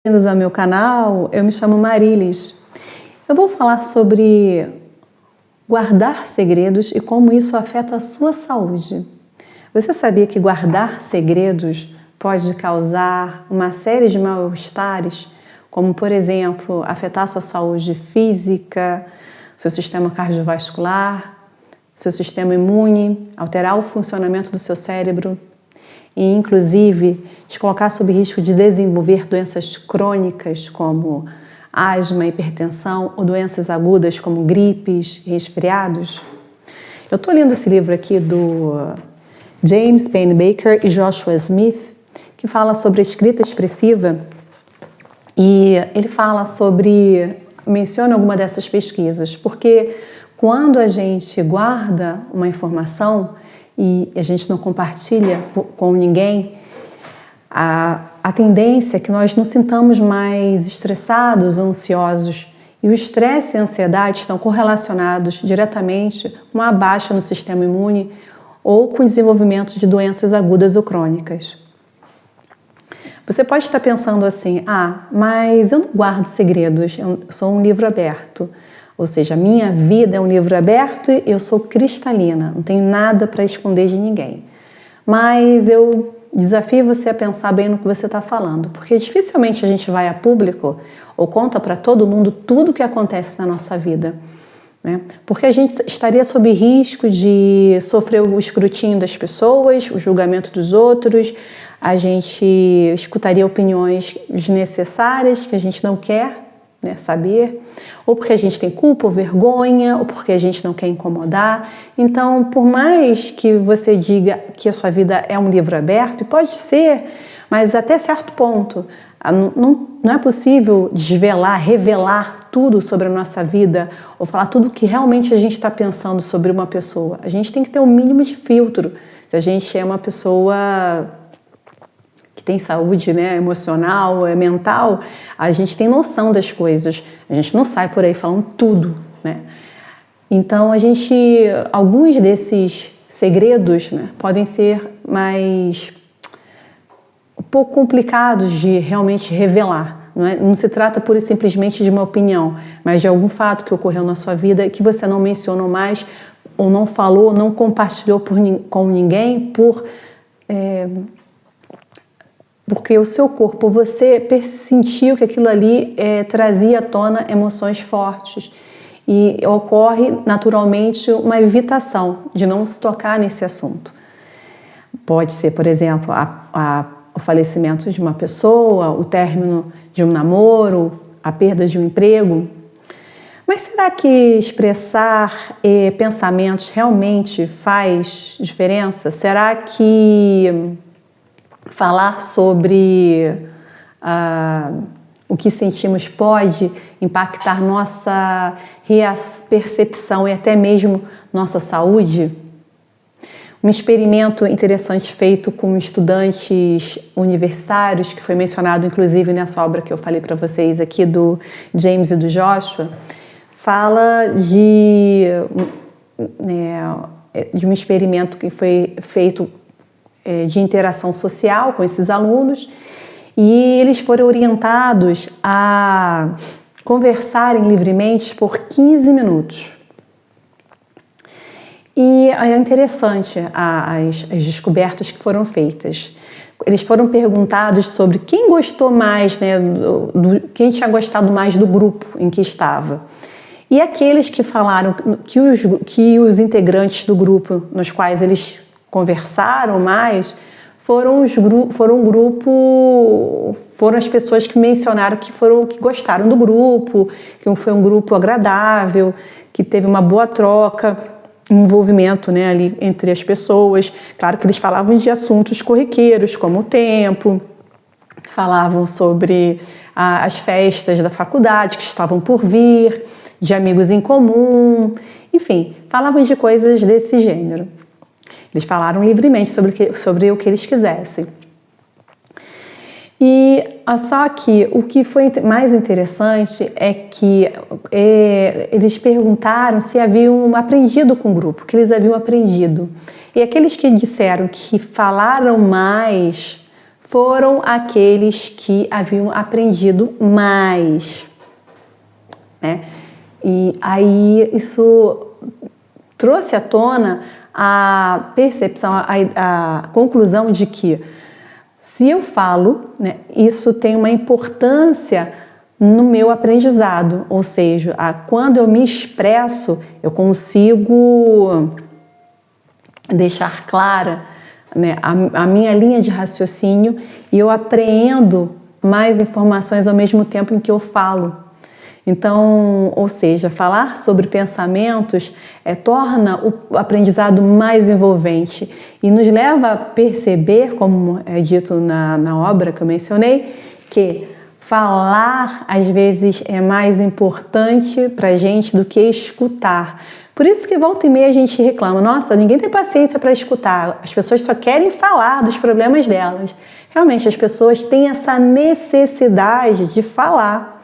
Bem-vindos ao meu canal, eu me chamo Marilis. Eu vou falar sobre guardar segredos e como isso afeta a sua saúde. Você sabia que guardar segredos pode causar uma série de mal-estares, como, por exemplo, afetar sua saúde física, seu sistema cardiovascular, seu sistema imune, alterar o funcionamento do seu cérebro e, inclusive, te colocar sob risco de desenvolver doenças crônicas como asma, hipertensão ou doenças agudas como gripes, resfriados? Eu estou lendo esse livro aqui do James Pennebaker e Joshua Smith, que fala sobre a escrita expressiva, e ele menciona alguma dessas pesquisas, porque quando a gente guarda uma informação e a gente não compartilha com ninguém, a tendência é que nós nos sintamos mais estressados ou ansiosos. E o estresse e a ansiedade estão correlacionados diretamente com uma baixa no sistema imune ou com o desenvolvimento de doenças agudas ou crônicas. Você pode estar pensando assim, mas eu não guardo segredos, eu sou um livro aberto. Ou seja, a minha vida é um livro aberto e eu sou cristalina, não tenho nada para esconder de ninguém. Mas eu desafio você a pensar bem no que você está falando, porque dificilmente a gente vai a público ou conta para todo mundo tudo o que acontece na nossa vida, né? Porque a gente estaria sob risco de sofrer o escrutínio das pessoas, o julgamento dos outros, a gente escutaria opiniões desnecessárias que a gente não quer, né, saber, ou porque a gente tem culpa ou vergonha, ou porque a gente não quer incomodar. Então, por mais que você diga que a sua vida é um livro aberto, e pode ser, mas até certo ponto, não é possível revelar tudo sobre a nossa vida, ou falar tudo o que realmente a gente está pensando sobre uma pessoa. A gente tem que ter um mínimo de filtro. Se a gente é uma pessoa que tem saúde, né, emocional, mental, a gente tem noção das coisas. A gente não sai por aí falando tudo, né? Então, alguns desses segredos, né, podem ser um pouco complicados de realmente revelar. Não se trata pura e simplesmente de uma opinião, mas de algum fato que ocorreu na sua vida que você não mencionou mais, ou não falou, não compartilhou com ninguém, porque o seu corpo, você sentiu que aquilo ali trazia à tona emoções fortes e ocorre naturalmente uma evitação de não se tocar nesse assunto. Pode ser, por exemplo, o falecimento de uma pessoa, o término de um namoro, a perda de um emprego. Mas será que expressar pensamentos realmente faz diferença? Será que falar sobre o que sentimos pode impactar nossa percepção e até mesmo nossa saúde? Um experimento interessante feito com estudantes universitários, que foi mencionado inclusive nessa obra que eu falei para vocês aqui do James e do Joshua, fala de um experimento que foi feito de interação social com esses alunos, e eles foram orientados a conversarem livremente por 15 minutos. E é interessante as descobertas que foram feitas. Eles foram perguntados sobre quem gostou mais, né, quem tinha gostado mais do grupo em que estava. E aqueles que falaram que os integrantes do grupo nos quais eles conversaram mais foram as pessoas que mencionaram que gostaram do grupo, que foi um grupo agradável, que teve uma boa troca, envolvimento, né, ali entre as pessoas. Claro que eles falavam de assuntos corriqueiros, como o tempo, falavam sobre as festas da faculdade que estavam por vir, de amigos em comum, enfim, falavam de coisas desse gênero. Eles falaram livremente sobre o que eles quisessem. E só que o que foi mais interessante é que eles perguntaram se haviam aprendido com o grupo, que eles haviam aprendido. E aqueles que disseram que falaram mais foram aqueles que haviam aprendido mais, né? E aí isso trouxe à tona a percepção, a conclusão de que se eu falo, né, isso tem uma importância no meu aprendizado, ou seja, quando eu me expresso, eu consigo deixar clara, né, a minha linha de raciocínio e eu apreendo mais informações ao mesmo tempo em que eu falo. Então, ou seja, falar sobre pensamentos torna o aprendizado mais envolvente e nos leva a perceber, como é dito na obra que eu mencionei, que falar às vezes é mais importante para a gente do que escutar. Por isso que volta e meia a gente reclama, nossa, ninguém tem paciência para escutar, as pessoas só querem falar dos problemas delas. Realmente, as pessoas têm essa necessidade de falar,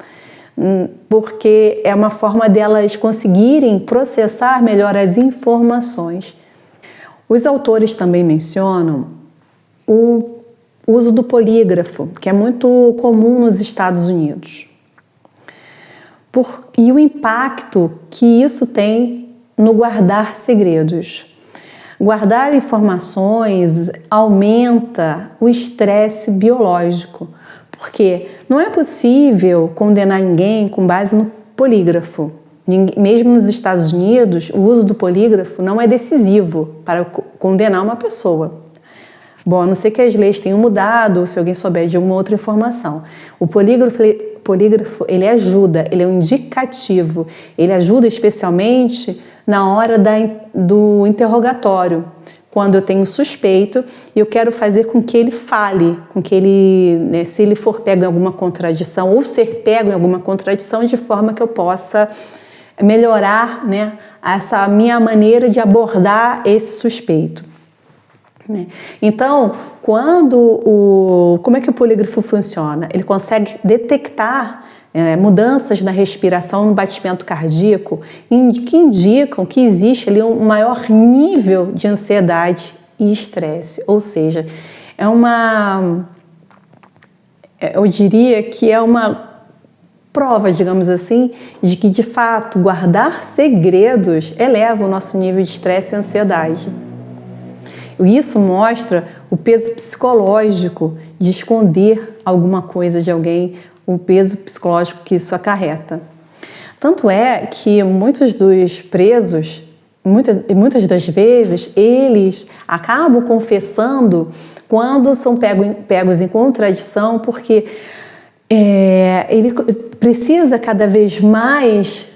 porque é uma forma delas conseguirem processar melhor as informações. Os autores também mencionam o uso do polígrafo, que é muito comum nos Estados Unidos, e o impacto que isso tem no guardar segredos. Guardar informações aumenta o estresse biológico, porque não é possível condenar ninguém com base no polígrafo. Mesmo nos Estados Unidos, o uso do polígrafo não é decisivo para condenar uma pessoa. Bom, a não ser que as leis tenham mudado, ou se alguém souber de alguma outra informação. O polígrafo ele ajuda, ele é um indicativo, ele ajuda especialmente na hora do interrogatório, quando eu tenho um suspeito e eu quero fazer com que ele fale, com que ele, né, se ele for pego em alguma contradição ou ser pego em alguma contradição, de forma que eu possa melhorar, né, essa minha maneira de abordar esse suspeito. Então, como é que o polígrafo funciona? Ele consegue detectar mudanças na respiração, no batimento cardíaco, que indicam que existe ali um maior nível de ansiedade e estresse. Ou seja, eu diria que é uma prova, digamos assim, de que de fato guardar segredos eleva o nosso nível de estresse e ansiedade. Isso mostra o peso psicológico de esconder alguma coisa de alguém, o peso psicológico que isso acarreta. Tanto é que muitos dos presos, muitas das vezes, eles acabam confessando quando são pegos em contradição, porque ele precisa cada vez mais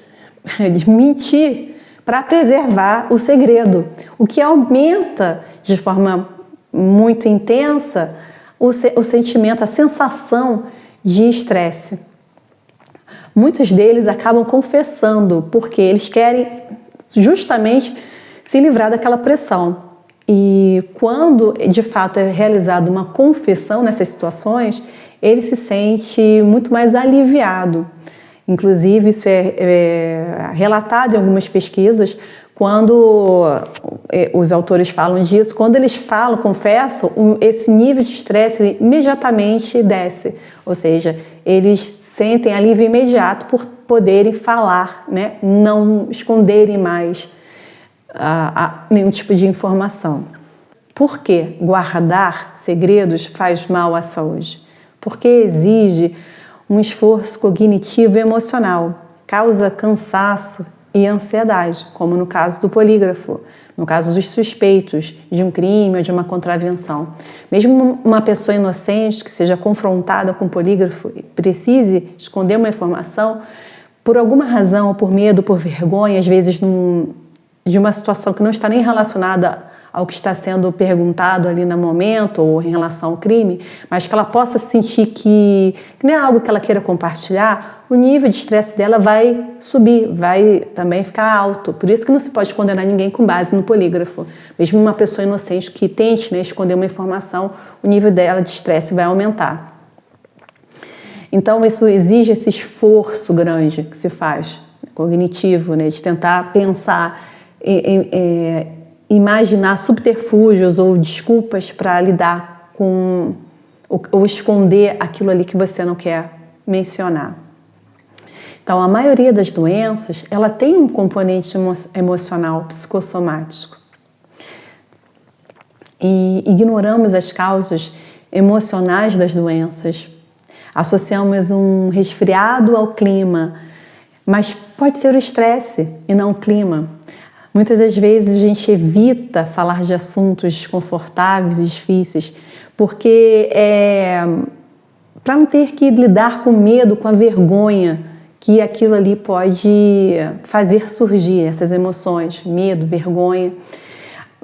mentir para preservar o segredo, o que aumenta de forma muito intensa o sentimento, a sensação de estresse. Muitos deles acabam confessando porque eles querem justamente se livrar daquela pressão. E quando de fato é realizada uma confissão nessas situações, ele se sente muito mais aliviado. Inclusive, isso é relatado em algumas pesquisas, quando os autores falam disso, quando eles confessam, esse nível de estresse imediatamente desce. Ou seja, eles sentem alívio imediato por poderem falar, né? Não esconderem mais nenhum tipo de informação. Por que guardar segredos faz mal à saúde? Porque exige um esforço cognitivo e emocional, causa cansaço e ansiedade, como no caso do polígrafo, no caso dos suspeitos de um crime ou de uma contravenção. Mesmo uma pessoa inocente que seja confrontada com polígrafo e precise esconder uma informação, por alguma razão, ou por medo, por vergonha, às vezes de uma situação que não está nem relacionada ao que está sendo perguntado ali no momento ou em relação ao crime, mas que ela possa sentir que não é algo que ela queira compartilhar, o nível de estresse dela vai subir, vai também ficar alto. Por isso que não se pode condenar ninguém com base no polígrafo. Mesmo uma pessoa inocente que tente, né, esconder uma informação, o nível dela de estresse vai aumentar. Então isso exige esse esforço grande que se faz, cognitivo, né, de tentar pensar imaginar subterfúgios ou desculpas para lidar com ou esconder aquilo ali que você não quer mencionar. Então, a maioria das doenças, ela tem um componente emocional, psicossomático. E ignoramos as causas emocionais das doenças. Associamos um resfriado ao clima, mas pode ser o estresse e não o clima. Muitas das vezes a gente evita falar de assuntos desconfortáveis e difíceis, porque para não ter que lidar com medo, com a vergonha que aquilo ali pode fazer surgir, essas emoções, medo, vergonha.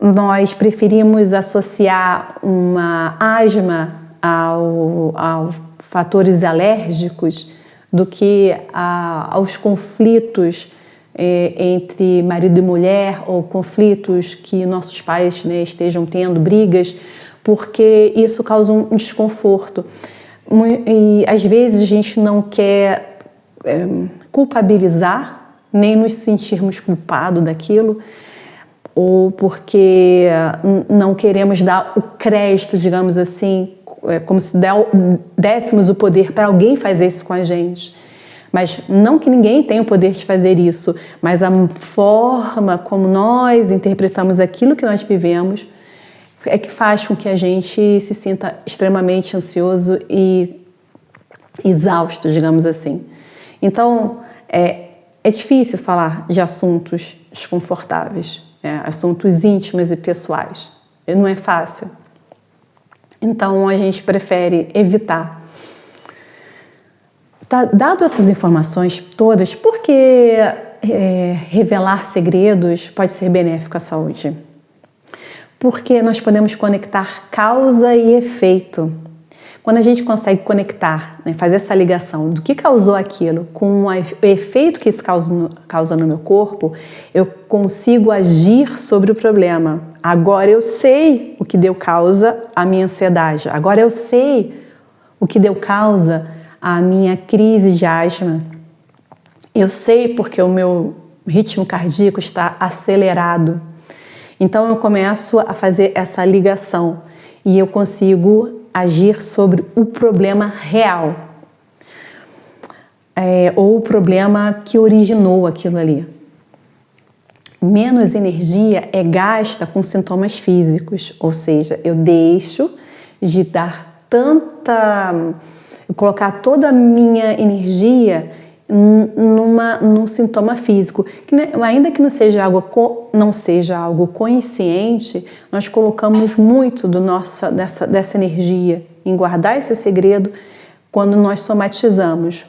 Nós preferimos associar uma asma a fatores alérgicos do que aos conflitos entre marido e mulher, ou conflitos que nossos pais, né, estejam tendo, brigas, porque isso causa um desconforto. E às vezes a gente não quer culpabilizar, nem nos sentirmos culpados daquilo, ou porque não queremos dar o crédito, digamos assim, como se dessemos o poder para alguém fazer isso com a gente. Mas não que ninguém tenha o poder de fazer isso, mas a forma como nós interpretamos aquilo que nós vivemos é que faz com que a gente se sinta extremamente ansioso e exausto, digamos assim. Então, é difícil falar de assuntos desconfortáveis, assuntos íntimos e pessoais. Não é fácil. Então, a gente prefere evitar. Dado essas informações todas, por que revelar segredos pode ser benéfico à saúde? Porque nós podemos conectar causa e efeito. Quando a gente consegue conectar, né, fazer essa ligação do que causou aquilo com o efeito que isso causa no meu corpo, eu consigo agir sobre o problema. Agora eu sei o que deu causa à minha ansiedade. Agora eu sei o que deu causa à minha crise de asma. Eu sei porque o meu ritmo cardíaco está acelerado. Então eu começo a fazer essa ligação e eu consigo agir sobre o problema real, ou o problema que originou aquilo ali. Menos energia é gasta com sintomas físicos, ou seja, eu deixo de dar colocar toda a minha energia num sintoma físico, que ainda que não seja algo consciente, nós colocamos muito dessa energia em guardar esse segredo quando nós somatizamos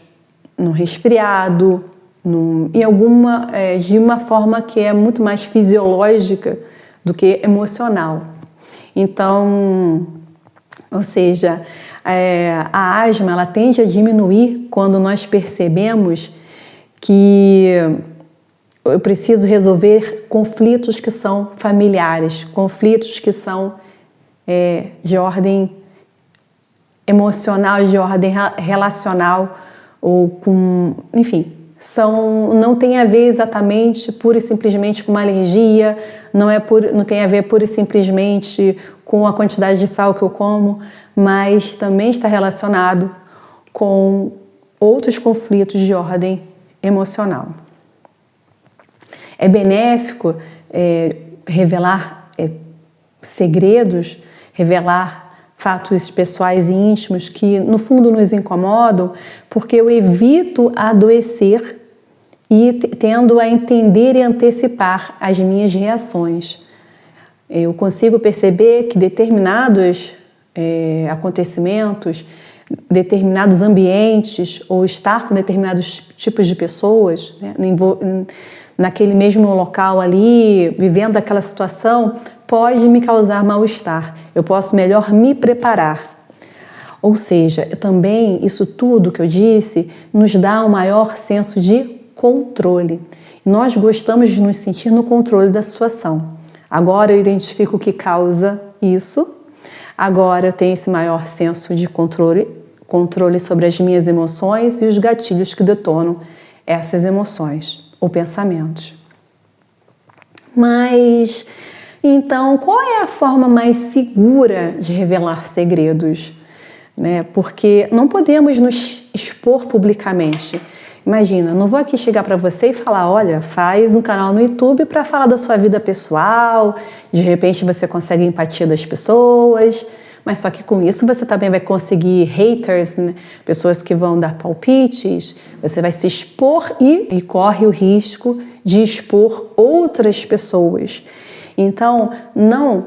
no resfriado, de uma forma que é muito mais fisiológica do que emocional. Então, ou seja, a asma ela tende a diminuir quando nós percebemos que eu preciso resolver conflitos que são familiares, conflitos que são de ordem emocional, de ordem relacional, ou enfim, não tem a ver exatamente pura e simplesmente com uma alergia, não tem a ver pura e simplesmente com a quantidade de sal que eu como, mas também está relacionado com outros conflitos de ordem emocional. É benéfico revelar segredos, revelar fatos pessoais e íntimos que no fundo nos incomodam, porque eu evito adoecer e tendo a entender e antecipar as minhas reações. Eu consigo perceber que determinados acontecimentos, determinados ambientes, ou estar com determinados tipos de pessoas, né, naquele mesmo local ali, vivendo aquela situação, pode me causar mal-estar. Eu posso melhor me preparar. Ou seja, também isso tudo que eu disse nos dá um maior senso de controle. Nós gostamos de nos sentir no controle da situação. Agora eu identifico o que causa isso. Agora eu tenho esse maior senso de controle sobre as minhas emoções e os gatilhos que detonam essas emoções ou pensamentos. Mas, então, qual é a forma mais segura de revelar segredos? né? Porque não podemos nos expor publicamente. Imagina, não vou aqui chegar para você e falar, olha, faz um canal no YouTube para falar da sua vida pessoal, de repente você consegue empatia das pessoas, mas só que com isso você também vai conseguir haters, né? Pessoas que vão dar palpites, você vai se expor e corre o risco de expor outras pessoas. Então, não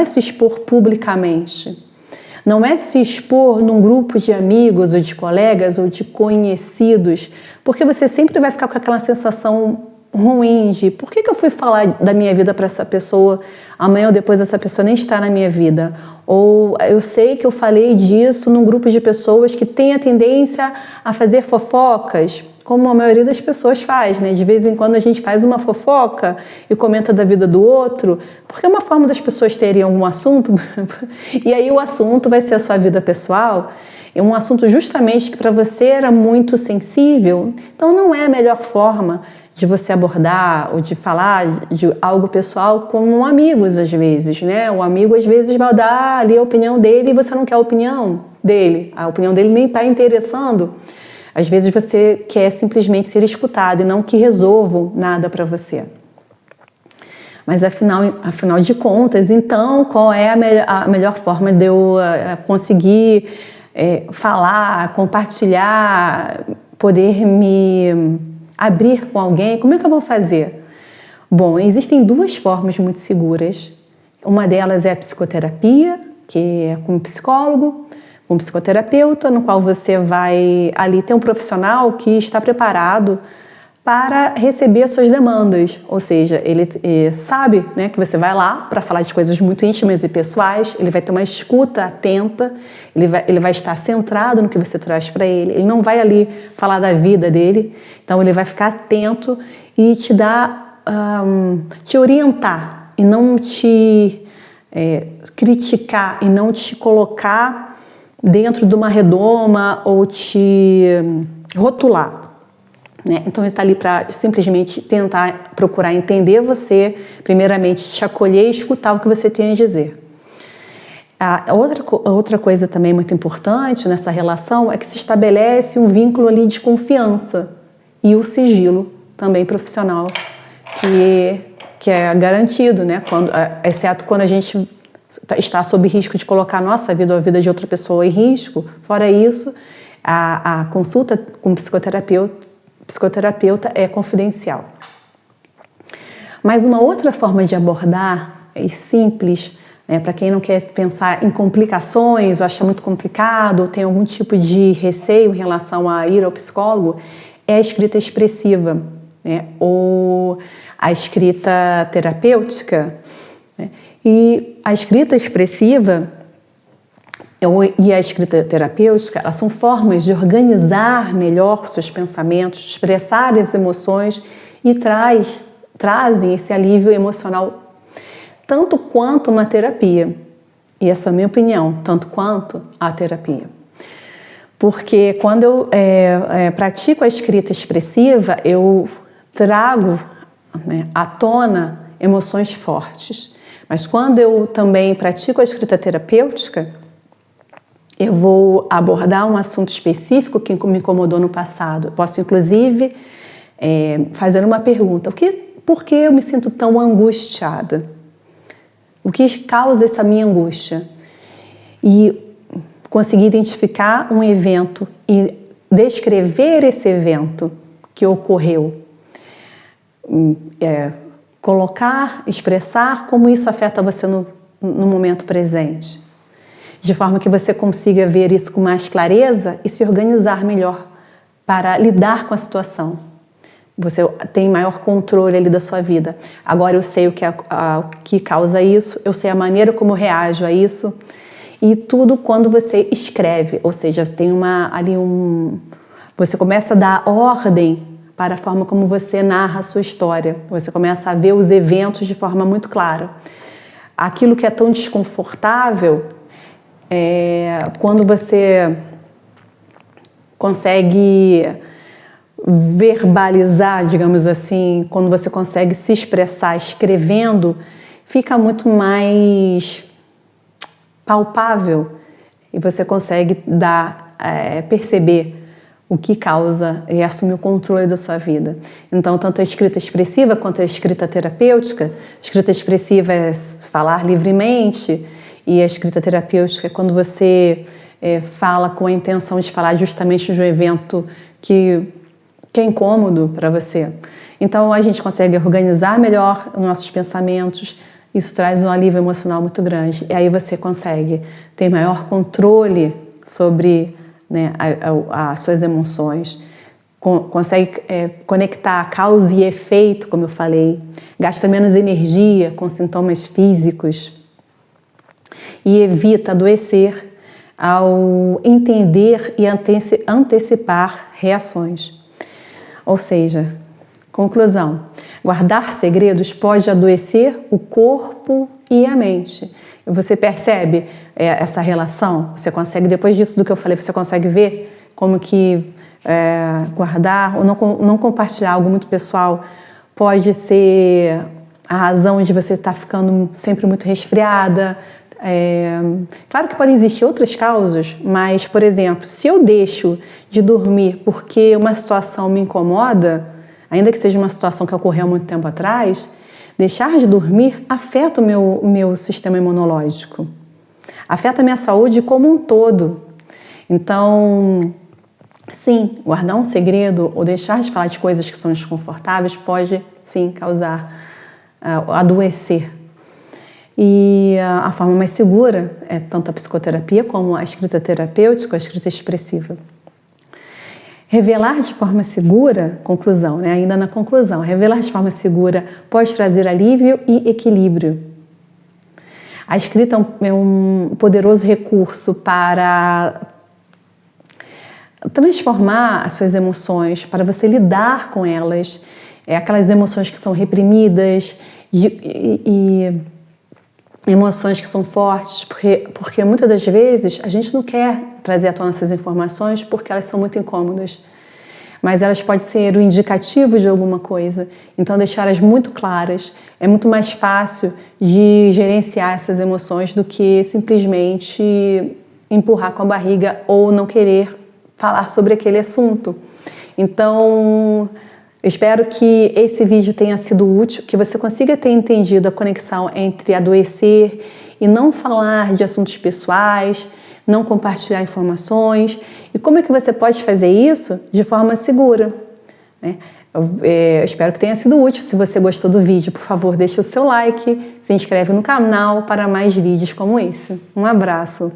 é se expor publicamente. Não é se expor num grupo de amigos ou de colegas ou de conhecidos, porque você sempre vai ficar com aquela sensação ruim de por que eu fui falar da minha vida para essa pessoa, amanhã ou depois essa pessoa nem está na minha vida. Ou eu sei que eu falei disso num grupo de pessoas que tem a tendência a fazer fofocas, como a maioria das pessoas faz, né? De vez em quando a gente faz uma fofoca e comenta da vida do outro, porque é uma forma das pessoas terem algum assunto, e aí o assunto vai ser a sua vida pessoal, é um assunto justamente que para você era muito sensível, então não é a melhor forma de você abordar ou de falar de algo pessoal com amigos às vezes, né? O amigo às vezes vai dar ali a opinião dele e você não quer a opinião dele nem está interessando. Às vezes você quer simplesmente ser escutado e não que resolvam nada para você. Mas afinal de contas, então, qual é a melhor forma de eu conseguir falar, compartilhar, poder me abrir com alguém? Como é que eu vou fazer? Bom, existem duas formas muito seguras. Uma delas é a psicoterapia, que é com um psicólogo, um psicoterapeuta, no qual você vai ali ter um profissional que está preparado para receber as suas demandas, ou seja, ele sabe, né, que você vai lá para falar de coisas muito íntimas e pessoais, ele vai ter uma escuta atenta, ele vai estar centrado no que você traz para ele não vai ali falar da vida dele, então ele vai ficar atento e te dar, te orientar e não te criticar e não te colocar dentro de uma redoma ou te rotular, né? Então ele está ali para simplesmente tentar procurar entender você, primeiramente te acolher e escutar o que você tem a dizer. Outra coisa também muito importante nessa relação é que se estabelece um vínculo ali de confiança e o sigilo também profissional que é garantido, né? Exceto quando a gente está sob risco de colocar a nossa vida ou a vida de outra pessoa em risco. Fora isso, a consulta com psicoterapeuta é confidencial. Mas uma outra forma de abordar, simples, para quem não quer pensar em complicações, ou acha muito complicado, ou tem algum tipo de receio em relação a ir ao psicólogo, é a escrita expressiva, né? Ou a escrita terapêutica, né? E a escrita expressiva e a escrita terapêutica, elas são formas de organizar melhor os seus pensamentos, expressar as emoções e trazem esse alívio emocional tanto quanto uma terapia. E essa é a minha opinião, tanto quanto a terapia. Porque quando eu pratico a escrita expressiva, eu trago, né, à tona emoções fortes. Mas quando eu também pratico a escrita terapêutica, eu vou abordar um assunto específico que me incomodou no passado. Eu posso, inclusive, fazer uma pergunta. Por que eu me sinto tão angustiada? O que causa essa minha angústia? E conseguir identificar um evento e descrever esse evento que ocorreu. Expressar como isso afeta você no momento presente, de forma que você consiga ver isso com mais clareza e se organizar melhor para lidar com a situação. Você tem maior controle ali da sua vida. Agora eu sei o que causa isso, eu sei a maneira como eu reajo a isso, e tudo quando você escreve, ou seja, tem você começa a dar ordem para a forma como você narra a sua história. Você começa a ver os eventos de forma muito clara. Aquilo que é tão desconfortável, quando você consegue verbalizar, digamos assim, quando você consegue se expressar escrevendo, fica muito mais palpável e você consegue perceber o que causa e assumir o controle da sua vida. Então, tanto a escrita expressiva quanto a escrita terapêutica. A escrita expressiva é falar livremente, e a escrita terapêutica é quando você fala com a intenção de falar justamente de um evento que é incômodo para você. Então, a gente consegue organizar melhor os nossos pensamentos. Isso traz um alívio emocional muito grande. E aí você consegue ter maior controle sobre, né, as suas emoções, consegue conectar causa e efeito, como eu falei, gasta menos energia com sintomas físicos e evita adoecer ao entender e antecipar reações. Ou seja, conclusão, guardar segredos pode adoecer o corpo e a mente. E você percebe essa relação? Você consegue, depois disso do que eu falei, você consegue ver como que guardar ou não compartilhar algo muito pessoal pode ser a razão de você estar ficando sempre muito resfriada. Claro que podem existir outras causas, mas, por exemplo, se eu deixo de dormir porque uma situação me incomoda, ainda que seja uma situação que ocorreu há muito tempo atrás, deixar de dormir afeta o meu sistema imunológico, afeta a minha saúde como um todo. Então, sim, guardar um segredo ou deixar de falar de coisas que são desconfortáveis pode, sim, causar adoecer. E a forma mais segura é tanto a psicoterapia como a escrita terapêutica, a escrita expressiva. Revelar de forma segura, conclusão, né? Ainda na conclusão, revelar de forma segura pode trazer alívio e equilíbrio. A escrita é um poderoso recurso para transformar as suas emoções, para você lidar com elas, aquelas emoções que são reprimidas e emoções que são fortes, porque muitas das vezes a gente não quer trazer à tona essas informações porque elas são muito incômodas, mas elas podem ser o indicativo de alguma coisa. Então, deixá-las muito claras é muito mais fácil de gerenciar essas emoções do que simplesmente empurrar com a barriga ou não querer falar sobre aquele assunto. Então, eu espero que esse vídeo tenha sido útil, que você consiga ter entendido a conexão entre adoecer e não falar de assuntos pessoais, não compartilhar informações, e como é que você pode fazer isso de forma segura, né? Eu espero que tenha sido útil. Se você gostou do vídeo, por favor, deixe o seu like, se inscreve no canal para mais vídeos como esse. Um abraço!